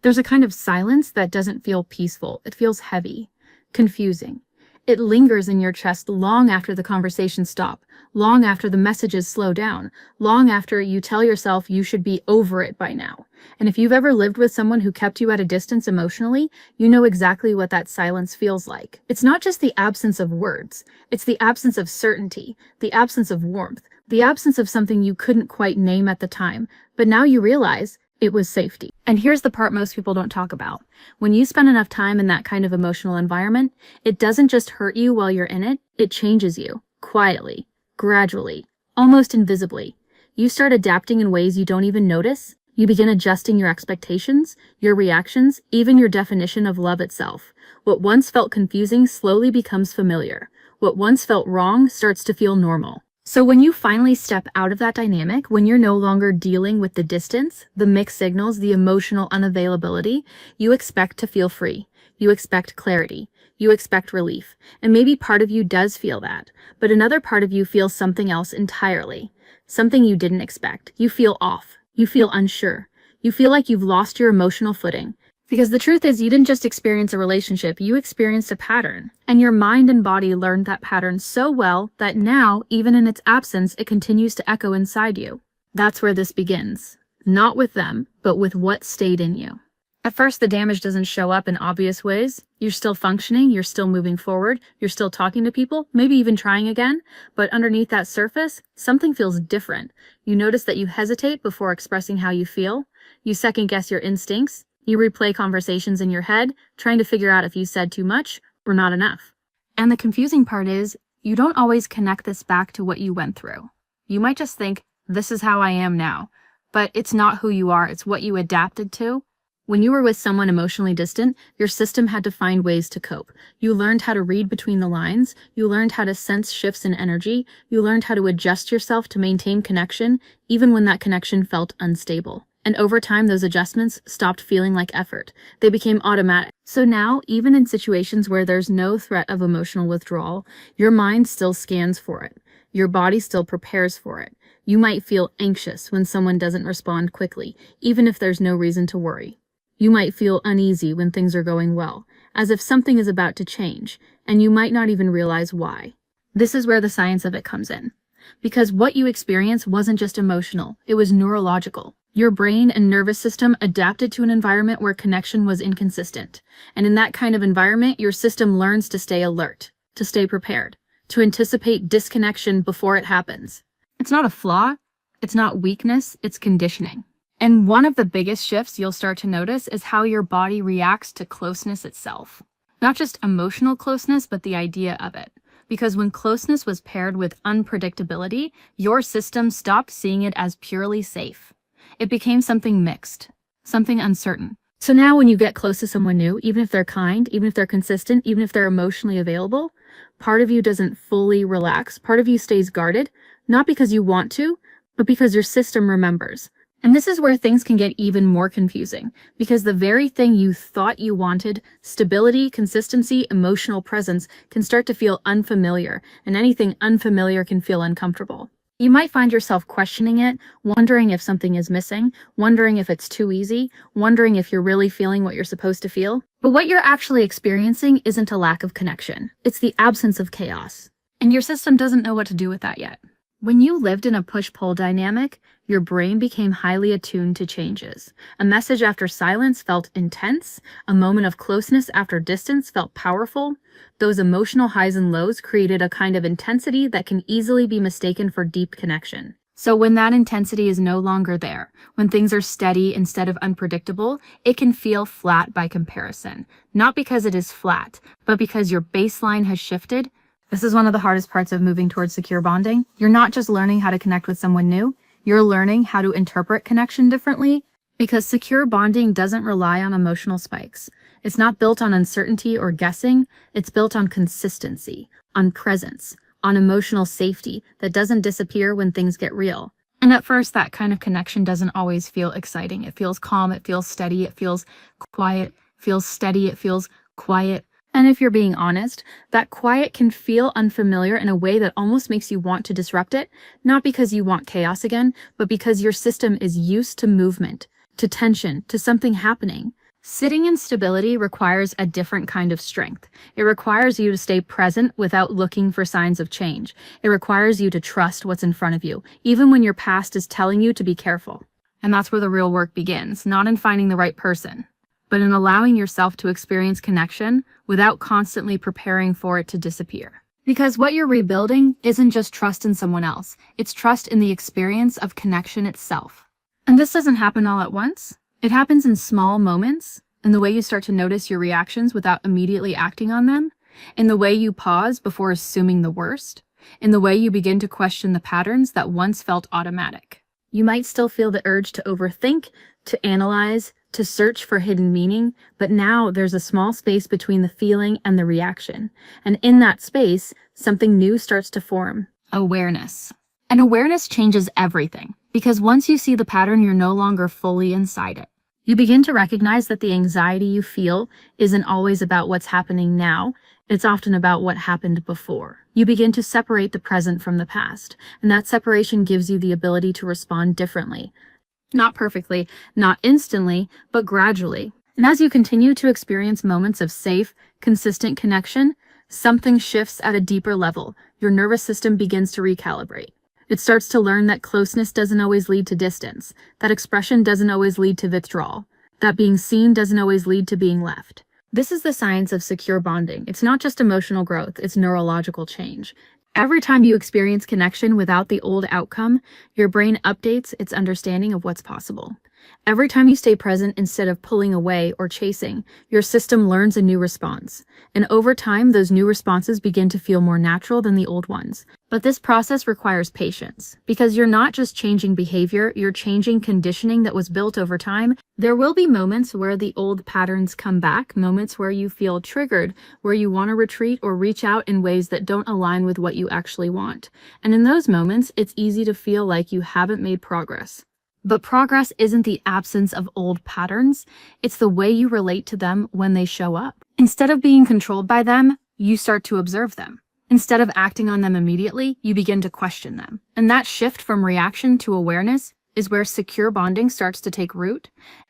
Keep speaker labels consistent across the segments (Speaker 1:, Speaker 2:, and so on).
Speaker 1: There's a kind of silence that doesn't feel peaceful. It feels heavy, confusing. It lingers in your chest long after the conversations stop, long after the messages slow down, long after you tell yourself you should be over it by now. And if you've ever lived with someone who kept you at a distance emotionally, you know exactly what that silence feels like. It's not just the absence of words, it's the absence of certainty, the absence of warmth, the absence of something you couldn't quite name at the time, but now you realize it was safety. And here's the part most people don't talk about. When you spend enough time in that kind of emotional environment, it doesn't just hurt you while you're in it, it changes you, quietly, gradually, almost invisibly. You start adapting in ways you don't even notice. You begin adjusting your expectations, your reactions, even your definition of love itself. What once felt confusing slowly becomes familiar. What once felt wrong starts to feel normal. So when you finally step out of that dynamic, when you're no longer dealing with the distance, the mixed signals, the emotional unavailability, you expect to feel free. You expect clarity. You expect relief. And maybe part of you does feel that, but another part of you feels something else entirely. Something you didn't expect. You feel off. You feel unsure. You feel like you've lost your emotional footing. Because the truth is, you didn't just experience a relationship, you experienced a pattern. And your mind and body learned that pattern so well that now, even in its absence, it continues to echo inside you. That's where this begins. Not with them, but with what stayed in you. At first, the damage doesn't show up in obvious ways. You're still functioning, you're still moving forward, you're still talking to people, maybe even trying again, but underneath that surface, something feels different. You notice that you hesitate before expressing how you feel. You second-guess your instincts. You replay conversations in your head, trying to figure out if you said too much or not enough. And the confusing part is, you don't always connect this back to what you went through. You might just think, this is how I am now. But it's not who you are, it's what you adapted to. When you were with someone emotionally distant, your system had to find ways to cope. You learned how to read between the lines, you learned how to sense shifts in energy, you learned how to adjust yourself to maintain connection, even when that connection felt unstable. And over time, those adjustments stopped feeling like effort. They became automatic. So now, even in situations where there's no threat of emotional withdrawal, your mind still scans for it. Your body still prepares for it. You might feel anxious when someone doesn't respond quickly, even if there's no reason to worry. You might feel uneasy when things are going well, as if something is about to change, and you might not even realize why. This is where the science of it comes in. Because what you experienced wasn't just emotional, it was neurological. Your brain and nervous system adapted to an environment where connection was inconsistent. And in that kind of environment, your system learns to stay alert, to stay prepared, to anticipate disconnection before it happens. It's not a flaw, it's not weakness, it's conditioning. And one of the biggest shifts you'll start to notice is how your body reacts to closeness itself. Not just emotional closeness, but the idea of it. Because when closeness was paired with unpredictability, your system stopped seeing it as purely safe. It became something mixed, something uncertain. So now when you get close to someone new, even if they're kind, even if they're consistent, even if they're emotionally available, part of you doesn't fully relax. Part of you stays guarded, not because you want to, but because your system remembers. And this is where things can get even more confusing, because the very thing you thought you wanted, stability, consistency, emotional presence, can start to feel unfamiliar, and anything unfamiliar can feel uncomfortable. You might find yourself questioning it, wondering if something is missing, wondering if it's too easy, wondering if you're really feeling what you're supposed to feel. But what you're actually experiencing isn't a lack of connection. It's the absence of chaos. And your system doesn't know what to do with that yet. When you lived in a push-pull dynamic, your brain became highly attuned to changes. A message after silence felt intense. A moment of closeness after distance felt powerful. Those emotional highs and lows created a kind of intensity that can easily be mistaken for deep connection. So when that intensity is no longer there, when things are steady instead of unpredictable, it can feel flat by comparison. Not because it is flat, but because your baseline has shifted. This is one of the hardest parts of moving towards secure bonding. You're not just learning how to connect with someone new, you're learning how to interpret connection differently, because secure bonding doesn't rely on emotional spikes. It's not built on uncertainty or guessing, it's built on consistency, on presence, on emotional safety that doesn't disappear when things get real. And at first, that kind of connection doesn't always feel exciting. It feels calm, it feels steady, it feels quiet, it feels steady, it feels quiet. And if you're being honest, that quiet can feel unfamiliar in a way that almost makes you want to disrupt it, not because you want chaos again, but because your system is used to movement, to tension, to something happening. Sitting in stability requires a different kind of strength. It requires you to stay present without looking for signs of change. It requires you to trust what's in front of you, even when your past is telling you to be careful. And that's where the real work begins, not in finding the right person, but in allowing yourself to experience connection without constantly preparing for it to disappear. Because what you're rebuilding isn't just trust in someone else, it's trust in the experience of connection itself. And this doesn't happen all at once. It happens in small moments, in the way you start to notice your reactions without immediately acting on them, in the way you pause before assuming the worst, in the way you begin to question the patterns that once felt automatic. You might still feel the urge to overthink, to analyze, to search for hidden meaning, but now there's a small space between the feeling and the reaction. And in that space, something new starts to form. Awareness. And awareness changes everything, because once you see the pattern, you're no longer fully inside it. You begin to recognize that the anxiety you feel isn't always about what's happening now, it's often about what happened before. You begin to separate the present from the past, and that separation gives you the ability to respond differently. Not perfectly, not instantly, but gradually. And as you continue to experience moments of safe, consistent connection, something shifts at a deeper level. Your nervous system begins to recalibrate. It starts to learn that closeness doesn't always lead to distance, that expression doesn't always lead to withdrawal, that being seen doesn't always lead to being left. This is the science of secure bonding. It's not just emotional growth, it's neurological change. Every time you experience connection without the old outcome, your brain updates its understanding of what's possible. Every time you stay present instead of pulling away or chasing, your system learns a new response. And over time, those new responses begin to feel more natural than the old ones. But this process requires patience, because you're not just changing behavior, you're changing conditioning that was built over time. There will be moments where the old patterns come back, moments where you feel triggered, where you want to retreat or reach out in ways that don't align with what you actually want. And in those moments, it's easy to feel like you haven't made progress. But progress isn't the absence of old patterns, it's the way you relate to them when they show up. Instead of being controlled by them, you start to observe them. Instead of acting on them immediately, you begin to question them. And that shift from reaction to awareness is where secure bonding starts to take root.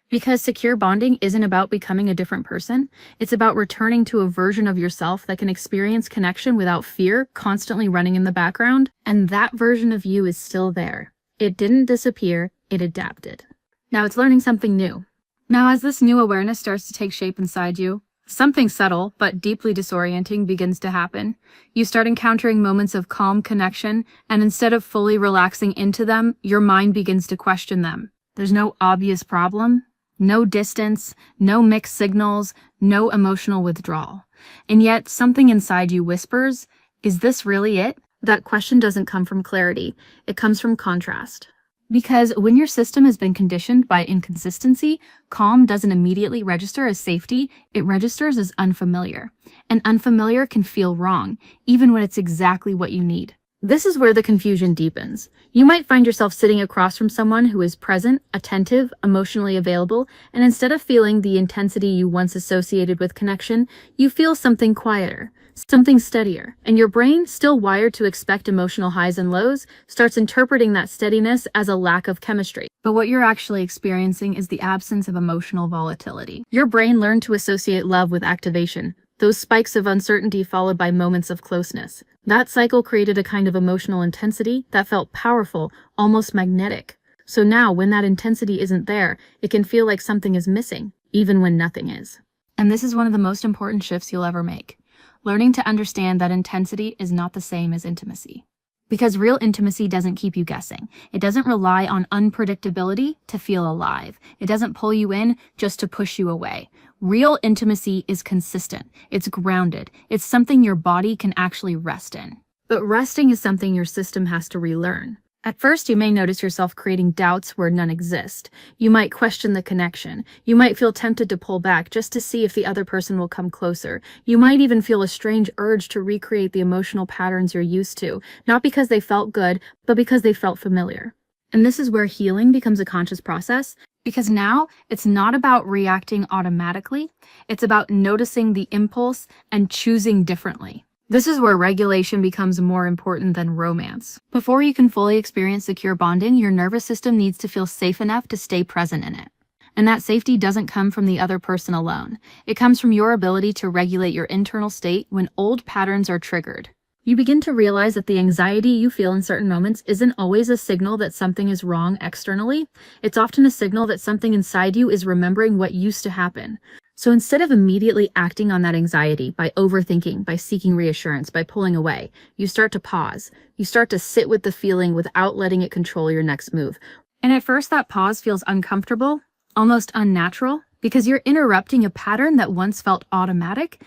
Speaker 1: Because secure bonding isn't about becoming a different person, it's about returning to a version of yourself that can experience connection without fear constantly running in the background. And that version of you is still there. It didn't disappear, it adapted. Now it's learning something new. Now as this new awareness starts to take shape inside you, something subtle but deeply disorienting begins to happen. You start encountering moments of calm connection, and instead of fully relaxing into them, your mind begins to question them. There's no obvious problem, no distance, no mixed signals, no emotional withdrawal. And yet something inside you whispers, is this really it? That question doesn't come from clarity, it comes from contrast. Because when your system has been conditioned by inconsistency, calm doesn't immediately register as safety, it registers as unfamiliar. And unfamiliar can feel wrong, even when it's exactly what you need. This is where the confusion deepens. You might find yourself sitting across from someone who is present, attentive, emotionally available, and instead of feeling the intensity you once associated with connection, you feel something quieter, something steadier, and your brain, still wired to expect emotional highs and lows, starts interpreting that steadiness as a lack of chemistry. But what you're actually experiencing is the absence of emotional volatility. Your brain learned to associate love with activation, those spikes of uncertainty followed by moments of closeness. That cycle created a kind of emotional intensity that felt powerful, almost magnetic. So now, when that intensity isn't there, it can feel like something is missing, even when nothing is. And this is one of the most important shifts you'll ever make. Learning to understand that intensity is not the same as intimacy. Because real intimacy doesn't keep you guessing. It doesn't rely on unpredictability to feel alive. It doesn't pull you in just to push you away. Real intimacy is consistent. It's grounded. It's something your body can actually rest in. But resting is something your system has to relearn. At first, you may notice yourself creating doubts where none exist. You might question the connection. You might feel tempted to pull back just to see if the other person will come closer. You might even feel a strange urge to recreate the emotional patterns you're used to, not because they felt good, but because they felt familiar. And this is where healing becomes a conscious process, because now it's not about reacting automatically. It's about noticing the impulse and choosing differently. This is where regulation becomes more important than romance. Before you can fully experience secure bonding, your nervous system needs to feel safe enough to stay present in it. And that safety doesn't come from the other person alone. It comes from your ability to regulate your internal state when old patterns are triggered. You begin to realize that the anxiety you feel in certain moments isn't always a signal that something is wrong externally. It's often a signal that something inside you is remembering what used to happen. So instead of immediately acting on that anxiety by overthinking, by seeking reassurance, by pulling away, you start to pause. You start to sit with the feeling without letting it control your next move. And at first that pause feels uncomfortable, almost unnatural, because you're interrupting a pattern that once felt automatic.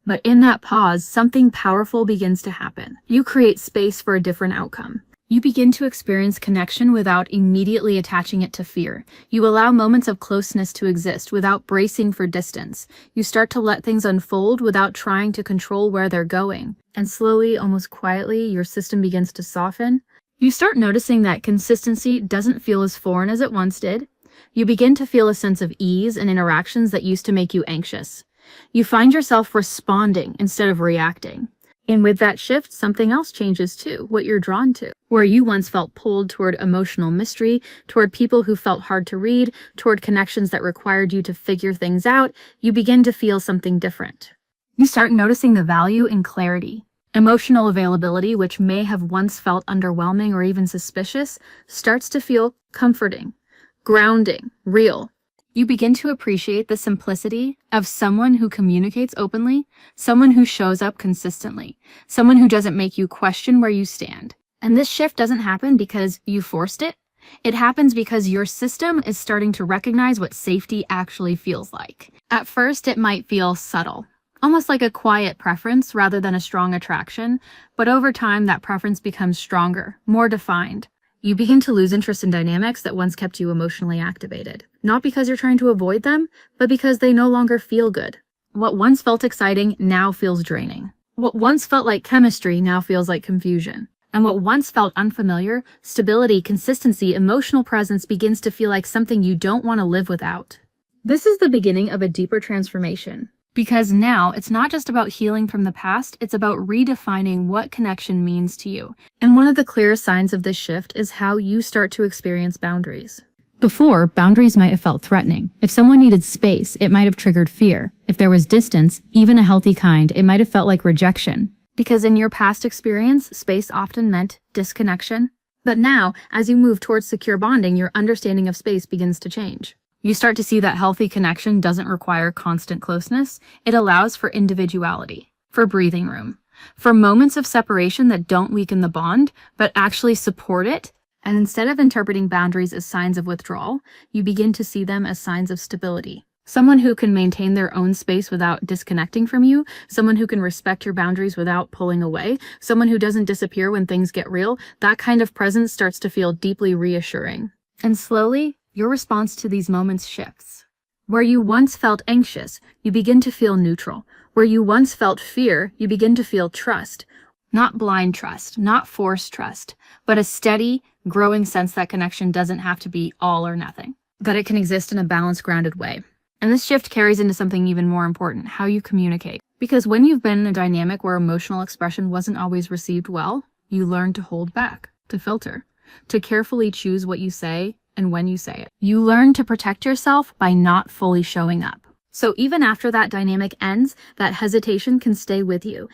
Speaker 1: But in that pause, something powerful begins to happen. You create space for a different outcome. You begin to experience connection without immediately attaching it to fear. You allow moments of closeness to exist without bracing for distance. You start to let things unfold without trying to control where they're going. And slowly, almost quietly, your system begins to soften. You start noticing that consistency doesn't feel as foreign as it once did. You begin to feel a sense of ease in interactions that used to make you anxious. You find yourself responding instead of reacting. And with that shift, something else changes too, what you're drawn to. Where you once felt pulled toward emotional mystery, toward people who felt hard to read, toward connections that required you to figure things out, you begin to feel something different. You start noticing the value in clarity. Emotional availability, which may have once felt underwhelming or even suspicious, starts to feel comforting, grounding, real. You begin to appreciate the simplicity of someone who communicates openly, someone who shows up consistently, someone who doesn't make you question where you stand. And this shift doesn't happen because you forced it. It happens because your system is starting to recognize what safety actually feels like. At first, it might feel subtle, almost like a quiet preference rather than a strong attraction, but over time, that preference becomes stronger, more defined. You begin to lose interest in dynamics that once kept you emotionally activated. Not because you're trying to avoid them, but because they no longer feel good. What once felt exciting now feels draining. What once felt like chemistry now feels like confusion. And what once felt unfamiliar, stability, consistency, emotional presence begins to feel like something you don't want to live without. This is the beginning of a deeper transformation. Because now it's not just about healing from the past, it's about redefining what connection means to you. And one of the clearest signs of this shift is how you start to experience boundaries. Before, boundaries might have felt threatening. If someone needed space, it might have triggered fear. If there was distance, even a healthy kind, it might have felt like rejection. Because in your past experience, space often meant disconnection. But now, as you move towards secure bonding, your understanding of space begins to change. You start to see that healthy connection doesn't require constant closeness. It allows for individuality, for breathing room, for moments of separation that don't weaken the bond, but actually support it. And instead of interpreting boundaries as signs of withdrawal, you begin to see them as signs of stability. Someone who can maintain their own space without disconnecting from you, someone who can respect your boundaries without pulling away, someone who doesn't disappear when things get real, that kind of presence starts to feel deeply reassuring. And slowly, your response to these moments shifts. Where you once felt anxious, you begin to feel neutral. Where you once felt fear, you begin to feel trust. Not blind trust, not forced trust, but a steady, growing sense that connection doesn't have to be all or nothing, that it can exist in a balanced, grounded way. And this shift carries into something even more important, how you communicate. Because when you've been in a dynamic where emotional expression wasn't always received well, you learn to hold back, to filter, to carefully choose what you say and when you say it. You learn to protect yourself by not fully showing up. So even after that dynamic ends, that hesitation can stay with you.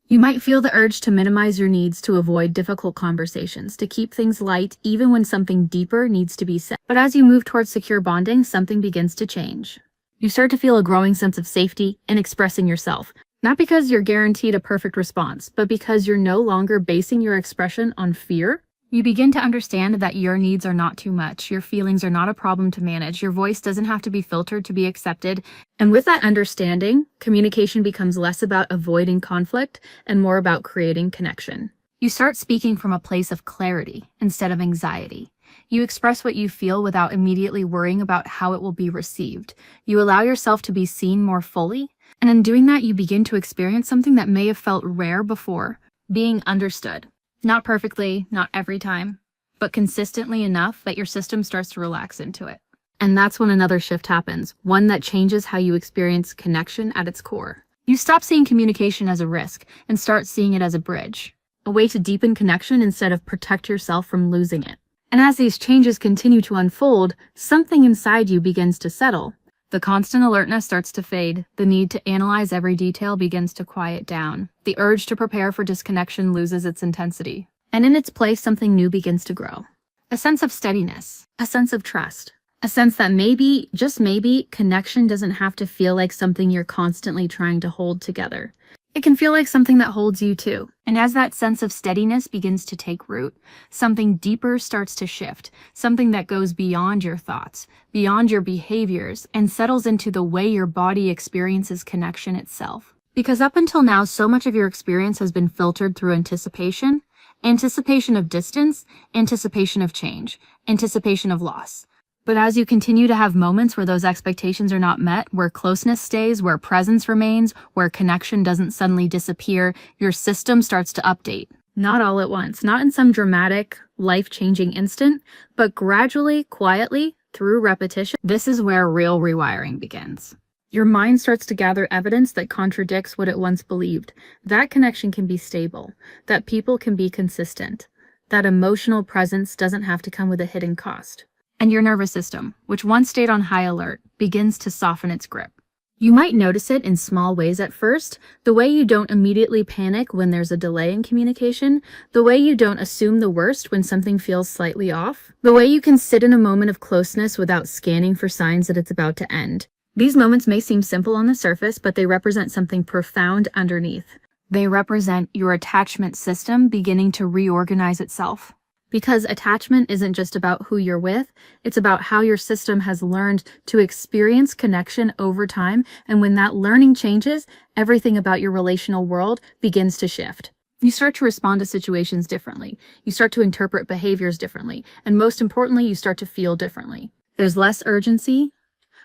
Speaker 1: You might feel the urge to minimize your needs to avoid difficult conversations, to keep things light even when something deeper needs to be said. But as you move towards secure bonding, something begins to change. You start to feel a growing sense of safety in expressing yourself. Not because you're guaranteed a perfect response, but because you're no longer basing your expression on fear. You begin to understand that your needs are not too much. Your feelings are not a problem to manage. Your voice doesn't have to be filtered to be accepted. And with that understanding, communication becomes less about avoiding conflict and more about creating connection. You start speaking from a place of clarity instead of anxiety. You express what you feel without immediately worrying about how it will be received. You allow yourself to be seen more fully. And in doing that, you begin to experience something that may have felt rare before, being understood. Not perfectly, not every time, but consistently enough that your system starts to relax into it. And that's when another shift happens, one that changes how you experience connection at its core. You stop seeing communication as a risk and start seeing it as a bridge, a way to deepen connection instead of protect yourself from losing it. And as these changes continue to unfold, something inside you begins to settle. The constant alertness starts to fade. The need to analyze every detail begins to quiet down. The urge to prepare for disconnection loses its intensity. And in its place, something new begins to grow. A sense of steadiness, a sense of trust, a sense that maybe, just maybe, connection doesn't have to feel like something you're constantly trying to hold together. It can feel like something that holds you too. And as that sense of steadiness begins to take root, something deeper starts to shift, something that goes beyond your thoughts, beyond your behaviors, and settles into the way your body experiences connection itself. Because up until now, so much of your experience has been filtered through anticipation of distance, anticipation of change, anticipation of loss. But as you continue to have moments where those expectations are not met, where closeness stays, where presence remains, where connection doesn't suddenly disappear, your system starts to update. Not all at once, not in some dramatic, life-changing instant, but gradually, quietly, through repetition. This is where real rewiring begins. Your mind starts to gather evidence that contradicts what it once believed. That connection can be stable, that people can be consistent, that emotional presence doesn't have to come with a hidden cost. And your nervous system, which once stayed on high alert, begins to soften its grip. You might notice it in small ways at first, the way you don't immediately panic when there's a delay in communication, the way you don't assume the worst when something feels slightly off, the way you can sit in a moment of closeness without scanning for signs that it's about to end. These moments may seem simple on the surface, but they represent something profound underneath. They represent your attachment system beginning to reorganize itself. Because attachment isn't just about who you're with, it's about how your system has learned to experience connection over time, and when that learning changes, everything about your relational world begins to shift. You start to respond to situations differently, you start to interpret behaviors differently, and most importantly, you start to feel differently. There's less urgency,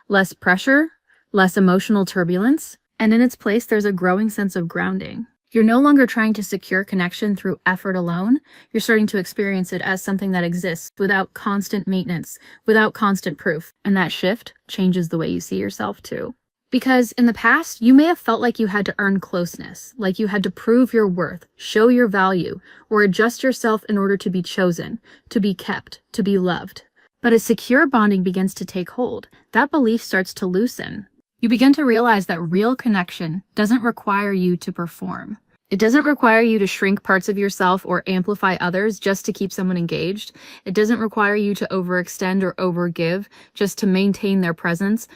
Speaker 1: less pressure, less emotional turbulence, and in its place, there's a growing sense of grounding. You're no longer trying to secure connection through effort alone. You're starting to experience it as something that exists without constant maintenance, without constant proof. And that shift changes the way you see yourself too. Because in the past, you may have felt like you had to earn closeness, like you had to prove your worth, show your value, or adjust yourself in order to be chosen, to be kept, to be loved. But as secure bonding begins to take hold, that belief starts to loosen. You begin to realize that real connection doesn't require you to perform. It doesn't require you to shrink parts of yourself or amplify others just to keep someone engaged. It doesn't require you to overextend or overgive just to maintain their presence.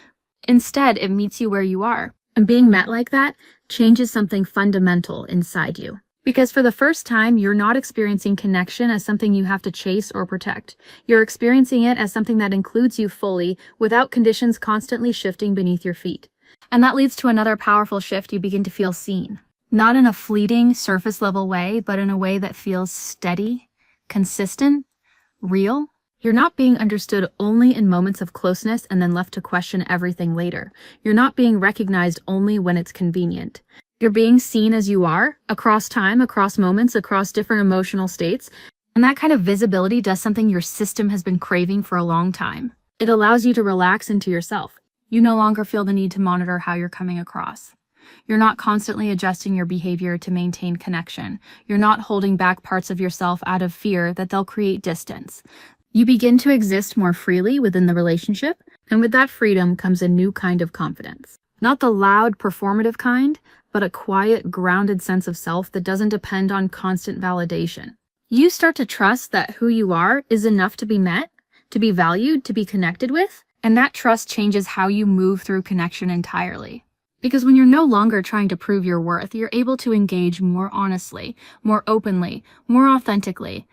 Speaker 1: Instead, it meets you where you are. And being met like that changes something fundamental inside you. Because for the first time, you're not experiencing connection as something you have to chase or protect. You're experiencing it as something that includes you fully, without conditions constantly shifting beneath your feet. And that leads to another powerful shift. You begin to feel seen. Not in a fleeting, surface-level way, but in a way that feels steady, consistent, real. You're not being understood only in moments of closeness and then left to question everything later. You're not being recognized only when it's convenient. You're being seen as you are, across time, across moments, across different emotional states. And that kind of visibility does something your system has been craving for a long time. It allows you to relax into yourself. You no longer feel the need to monitor how you're coming across. You're not constantly adjusting your behavior to maintain connection. You're not holding back parts of yourself out of fear that they'll create distance. You begin to exist more freely within the relationship, and with that freedom comes a new kind of confidence. Not the loud, performative kind, but a quiet, grounded sense of self that doesn't depend on constant validation. You start to trust that who you are is enough to be met, to be valued, to be connected with, and that trust changes how you move through connection entirely. Because when you're no longer trying to prove your worth, you're able to engage more honestly, more openly, more authentically,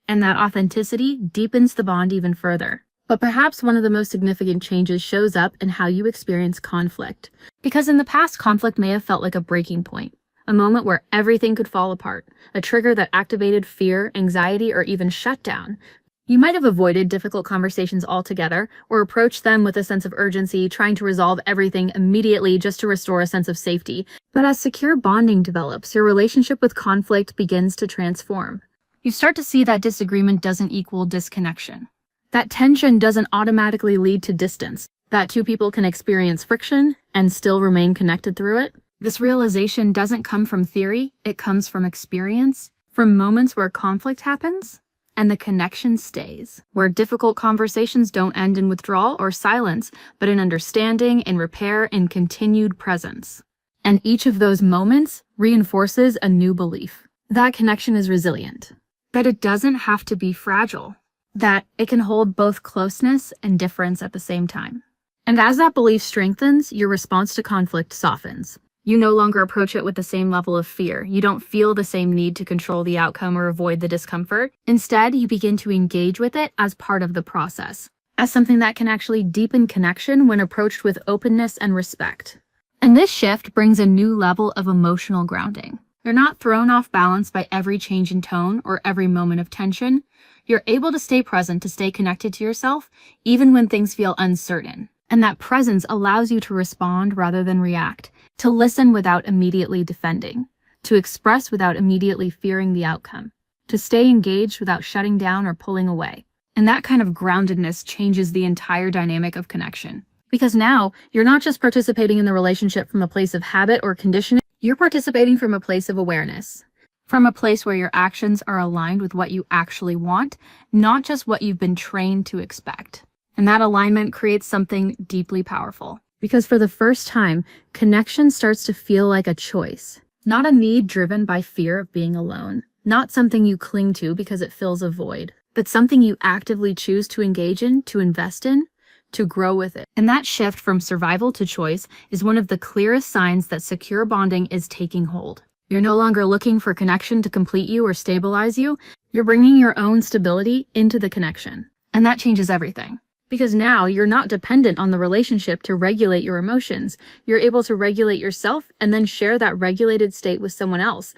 Speaker 1: and that authenticity deepens the bond even further. But perhaps one of the most significant changes shows up in how you experience conflict. Because in the past, conflict may have felt like a breaking point, a moment where everything could fall apart, a trigger that activated fear, anxiety, or even shutdown. You might have avoided difficult conversations altogether, or approached them with a sense of urgency, trying to resolve everything immediately just to restore a sense of safety. But as secure bonding develops, your relationship with conflict begins to transform. You start to see that disagreement doesn't equal disconnection. That tension doesn't automatically lead to distance, that two people can experience friction and still remain connected through it. This realization doesn't come from theory, it comes from experience, from moments where conflict happens, and the connection stays, where difficult conversations don't end in withdrawal or silence, but in understanding, in repair, in continued presence. And each of those moments reinforces a new belief. That connection is resilient, that it doesn't have to be fragile, that it can hold both closeness and difference at the same time. And as that belief strengthens, your response to conflict softens. You no longer approach it with the same level of fear. You don't feel the same need to control the outcome or avoid the discomfort. Instead, you begin to engage with it as part of the process, as something that can actually deepen connection when approached with openness and respect. And this shift brings a new level of emotional grounding. You're not thrown off balance by every change in tone or every moment of tension. You're able to stay present, to stay connected to yourself, even when things feel uncertain. And that presence allows you to respond rather than react, to listen without immediately defending, to express without immediately fearing the outcome, to stay engaged without shutting down or pulling away. And that kind of groundedness changes the entire dynamic of connection. Because now, you're not just participating in the relationship from a place of habit or conditioning, you're participating from a place of awareness. From a place where your actions are aligned with what you actually want, not just what you've been trained to expect. And that alignment creates something deeply powerful. Because for the first time, connection starts to feel like a choice. Not a need driven by fear of being alone. Not something you cling to because it fills a void. But something you actively choose to engage in, to invest in, to grow with it. And that shift from survival to choice is one of the clearest signs that secure bonding is taking hold. You're no longer looking for connection to complete you or stabilize you. You're bringing your own stability into the connection. And that changes everything. Because now you're not dependent on the relationship to regulate your emotions. You're able to regulate yourself and then share that regulated state with someone else.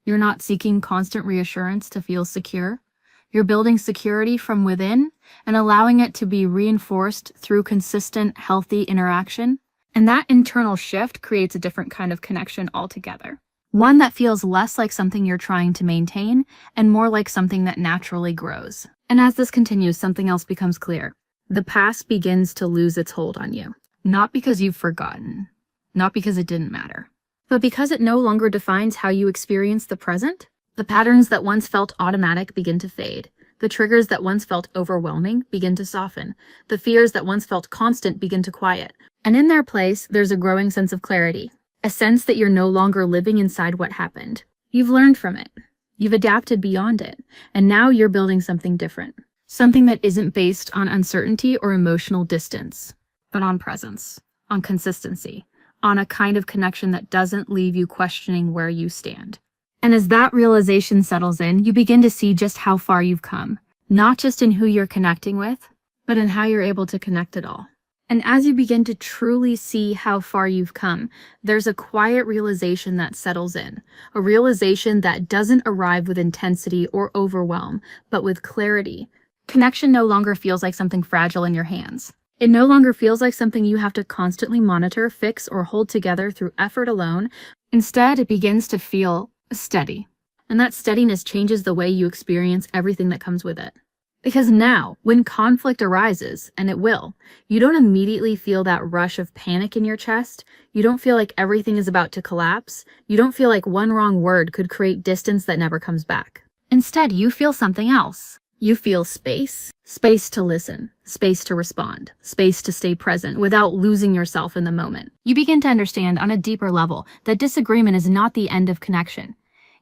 Speaker 1: You're not seeking constant reassurance to feel secure. You're building security from within and allowing it to be reinforced through consistent, healthy interaction. And that internal shift creates a different kind of connection altogether. One that feels less like something you're trying to maintain and more like something that naturally grows. And as this continues, something else becomes clear. The past begins to lose its hold on you. Not because you've forgotten, not because it didn't matter, but because it no longer defines how you experience the present. The patterns that once felt automatic begin to fade. The triggers that once felt overwhelming begin to soften. The fears that once felt constant begin to quiet. And in their place, there's a growing sense of clarity. A sense that you're no longer living inside what happened. You've learned from it. You've adapted beyond it. And now you're building something different. Something that isn't based on uncertainty or emotional distance, but on presence, on consistency, on a kind of connection that doesn't leave you questioning where you stand. And as that realization settles in, you begin to see just how far you've come, not just in who you're connecting with, but in how you're able to connect it all. And as you begin to truly see how far you've come, there's a quiet realization that settles in, a realization that doesn't arrive with intensity or overwhelm, but with clarity. Connection no longer feels like something fragile in your hands. It no longer feels like something you have to constantly monitor, fix, or hold together through effort alone. Instead, it begins to feel steady. And that steadiness changes the way you experience everything that comes with it. Because now, when conflict arises, and it will, you don't immediately feel that rush of panic in your chest. You don't feel like everything is about to collapse. You don't feel like one wrong word could create distance that never comes back. Instead, you feel something else. You feel space. Space to listen, space to respond, space to stay present without losing yourself in the moment. You begin to understand on a deeper level that disagreement is not the end of connection.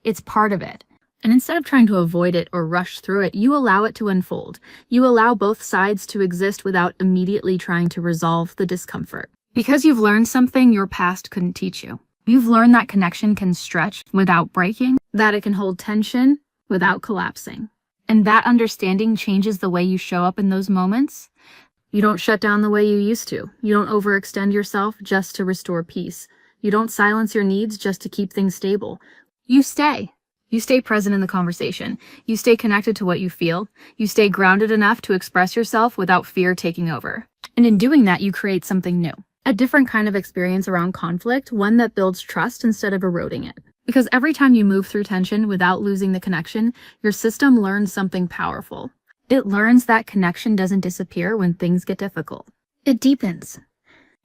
Speaker 1: It's part of it. And instead of trying to avoid it or rush through it, you allow it to unfold. You allow both sides to exist without immediately trying to resolve the discomfort. Because you've learned something your past couldn't teach you. You've learned that connection can stretch without breaking, that it can hold tension without collapsing. And that understanding changes the way you show up in those moments. You don't shut down the way you used to. You don't overextend yourself just to restore peace. You don't silence your needs just to keep things stable. You stay. You stay present in the conversation. You stay connected to what you feel. You stay grounded enough to express yourself without fear taking over. And in doing that, you create something new. A different kind of experience around conflict, one that builds trust instead of eroding it. Because every time you move through tension without losing the connection, your system learns something powerful. It learns that connection doesn't disappear when things get difficult. It deepens.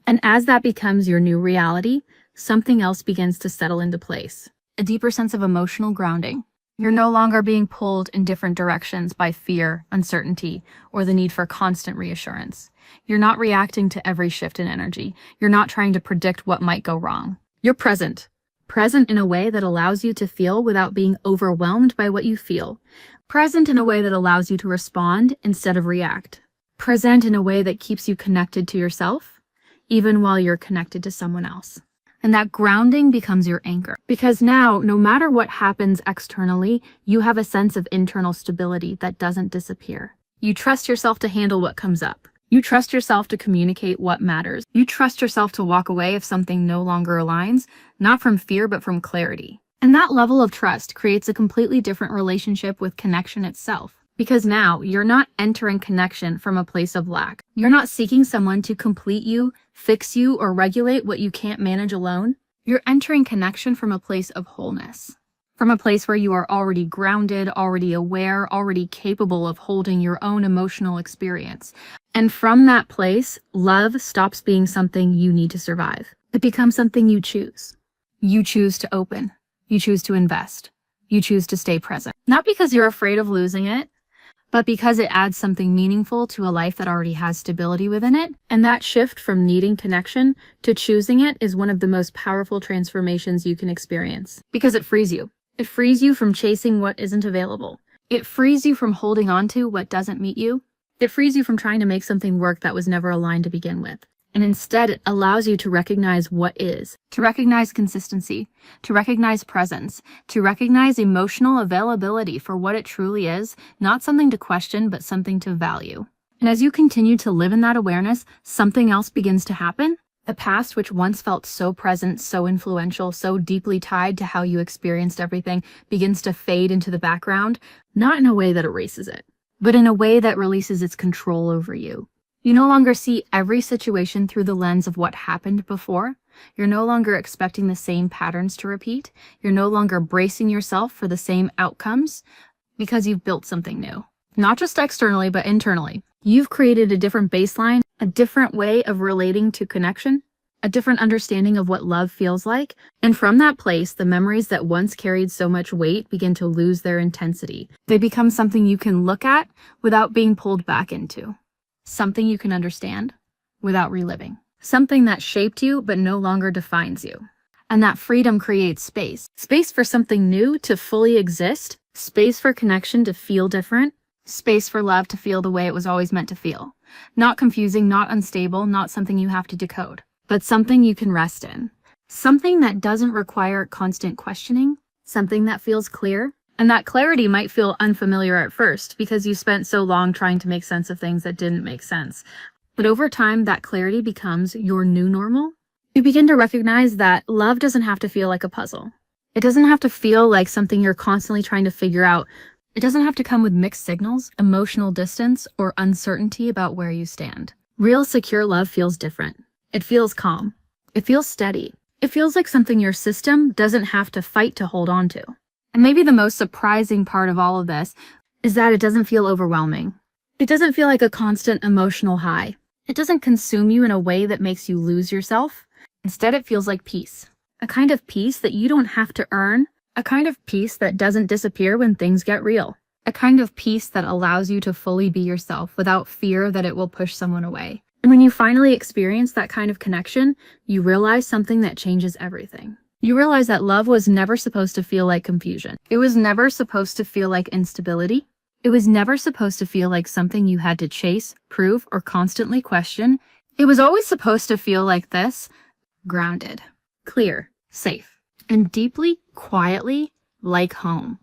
Speaker 1: And as that becomes your new reality, something else begins to settle into place. A deeper sense of emotional grounding. You're no longer being pulled in different directions by fear, uncertainty, or the need for constant reassurance. You're not reacting to every shift in energy. You're not trying to predict what might go wrong. You're present. Present in a way that allows you to feel without being overwhelmed by what you feel. Present in a way that allows you to respond instead of react. Present in a way that keeps you connected to yourself, even while you're connected to someone else. And that grounding becomes your anchor. Because now, no matter what happens externally, you have a sense of internal stability that doesn't disappear. You trust yourself to handle what comes up. You trust yourself to communicate what matters. You trust yourself to walk away if something no longer aligns, not from fear, but from clarity. And that level of trust creates a completely different relationship with connection itself. Because now you're not entering connection from a place of lack. You're not seeking someone to complete you, fix you, or regulate what you can't manage alone. You're entering connection from a place of wholeness. From a place where you are already grounded, already aware, already capable of holding your own emotional experience. And from that place, love stops being something you need to survive. It becomes something you choose. You choose to open. You choose to invest. You choose to stay present. Not because you're afraid of losing it, but because it adds something meaningful to a life that already has stability within it. And that shift from needing connection to choosing it is one of the most powerful transformations you can experience. Because it frees you. It frees you from chasing what isn't available. It frees you from holding on to what doesn't meet you. It frees you from trying to make something work that was never aligned to begin with. And instead, it allows you to recognize what is, to recognize consistency, to recognize presence, to recognize emotional availability for what it truly is, not something to question, but something to value. And as you continue to live in that awareness, something else begins to happen. The past, which once felt so present, so influential, so deeply tied to how you experienced everything, begins to fade into the background, not in a way that erases it, but in a way that releases its control over you. You no longer see every situation through the lens of what happened before. You're no longer expecting the same patterns to repeat. You're no longer bracing yourself for the same outcomes because you've built something new. Not just externally, but internally. You've created a different baseline, a different way of relating to connection, a different understanding of what love feels like. And from that place, the memories that once carried so much weight begin to lose their intensity. They become something you can look at without being pulled back into. Something you can understand without reliving. Something that shaped you but no longer defines you. And that freedom creates space. Space for something new to fully exist. Space for connection to feel different. Space for love to feel the way it was always meant to feel. Not confusing, not unstable, not something you have to decode, but something you can rest in. Something that doesn't require constant questioning. Something that feels clear. And that clarity might feel unfamiliar at first because you spent so long trying to make sense of things that didn't make sense. But over time, that clarity becomes your new normal. You begin to recognize that love doesn't have to feel like a puzzle. It doesn't have to feel like something you're constantly trying to figure out. It doesn't have to come with mixed signals, emotional distance, or uncertainty about where you stand. Real secure love feels different. It feels calm. It feels steady. It feels like something your system doesn't have to fight to hold on to. And maybe the most surprising part of all of this is that it doesn't feel overwhelming. It doesn't feel like a constant emotional high. It doesn't consume you in a way that makes you lose yourself. Instead, it feels like peace. A kind of peace that you don't have to earn. A kind of peace that doesn't disappear when things get real. A kind of peace that allows you to fully be yourself without fear that it will push someone away. And when you finally experience that kind of connection, you realize something that changes everything. You realize that love was never supposed to feel like confusion. It was never supposed to feel like instability. It was never supposed to feel like something you had to chase, prove, or constantly question. It was always supposed to feel like this: grounded, clear, safe, and deeply, quietly, like home.